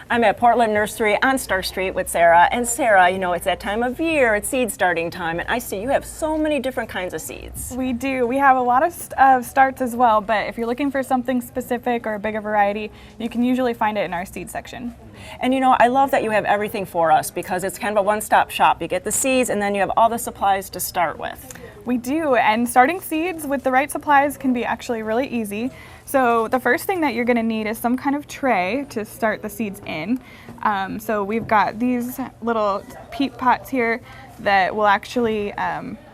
I'm at Portland Nursery on Star Street with Sarah. And Sarah, you know, it's that time of year, it's seed starting time, and I see you have so many different kinds of seeds. We do. We have a lot of starts as well, but if you're looking for something specific or a bigger variety, you can usually find it in our seed section. And you know, I love that you have everything for us because it's kind of a one-stop shop. You get the seeds and then you have all the supplies to start with. We do, and starting seeds with the right supplies can be actually really easy. So the first thing that you're going to need is some kind of tray to start the seeds in. So we've got these little peat pots here that will actually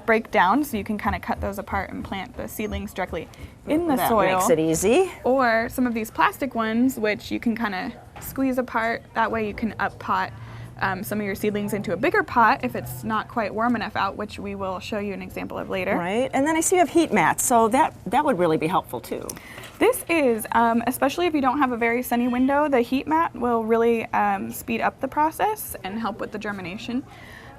break down, so you can kind of cut those apart and plant the seedlings directly in the soil. That makes it easy. Or some of these plastic ones, which you can kind of squeeze apart. That way you can up pot some of your seedlings into a bigger pot if it's not quite warm enough out, which we will show you an example of later. Right, and then I see you have heat mats, so that would really be helpful too. This is, especially if you don't have a very sunny window, the heat mat will really speed up the process and help with the germination.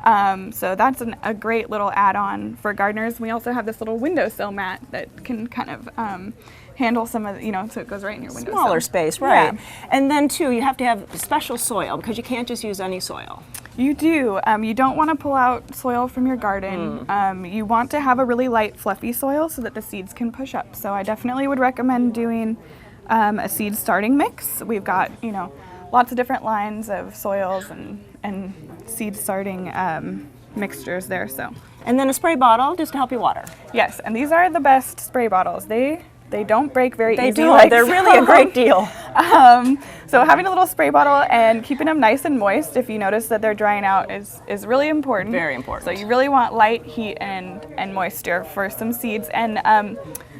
So that's a great little add-on for gardeners. We also have this little windowsill mat that can kind of handle some of, so it goes right in your windowsill. Smaller space, right. Yeah. And then too, you have to have special soil because you can't just use any soil. You do. You don't want to pull out soil from your garden. You want to have a really light, fluffy soil so that the seeds can push up. So I definitely would recommend doing a seed starting mix. We've got, lots of different lines of soils and seed starting mixtures there. So. And then a spray bottle just to help you water. Yes, and these are the best spray bottles. They don't break very easily. They do. They're really a great deal. So having a little spray bottle and keeping them nice and moist if you notice that they're drying out is really important. Very important. So you really want light, heat, and moisture for some seeds. And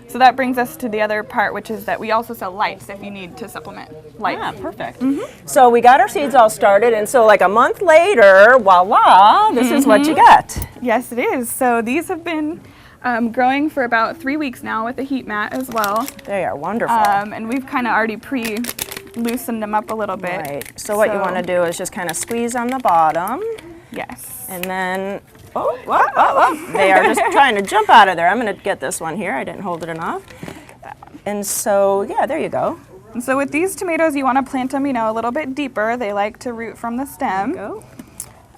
so that brings us to the other part, which is that we also sell lights if you need to supplement light. Yeah, perfect. So we got our seeds all started, and so like a month later, voila, this is what you get. Yes, it is. So these have been growing for about 3 weeks now with the heat mat as well. They are wonderful. And we've kind of already loosened them up a little bit. Right. So what you want to do is just kind of squeeze on the bottom. Yes. And then, they are just trying to jump out of there. I'm going to get this one here. I didn't hold it enough. And so, yeah, there you go. And so with these tomatoes, you want to plant them, a little bit deeper. They like to root from the stem. There you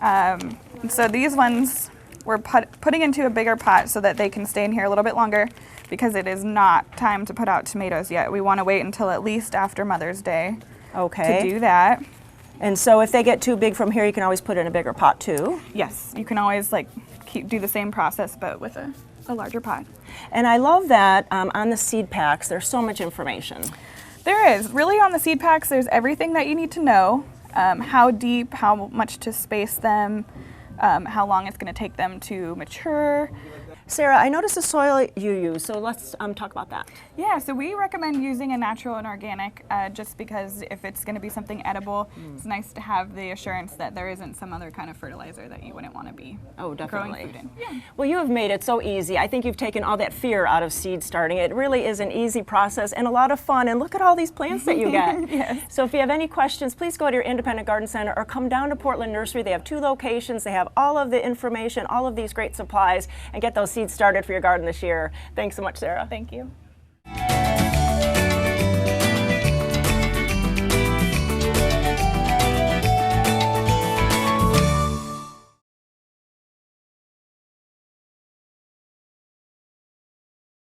go. And so these ones we're putting into a bigger pot so that they can stay in here a little bit longer because it is not time to put out tomatoes yet. We want to wait until at least after Mother's Day to do that. And so if they get too big from here, you can always put it in a bigger pot too. Yes, you can always do the same process but with a larger pot. And I love that on the seed packs, there's so much information. There is. Really on the seed packs, there's everything that you need to know. How deep, how much to space them, how long it's going to take them to mature. Sarah, I noticed the soil you use, so let's talk about that. Yeah, so we recommend using a natural and organic just because if it's going to be something edible, it's nice to have the assurance that there isn't some other kind of fertilizer that you wouldn't want to be growing food in. Yeah. Well, you have made it so easy. I think you've taken all that fear out of seed starting. It really is an easy process and a lot of fun, and look at all these plants that you get. Yes. So if you have any questions, please go to your independent garden center or come down to Portland Nursery. They have 2 locations. They have all of the information, all of these great supplies, and get those seeds started for your garden this year. Thanks so much, Sarah. Thank you.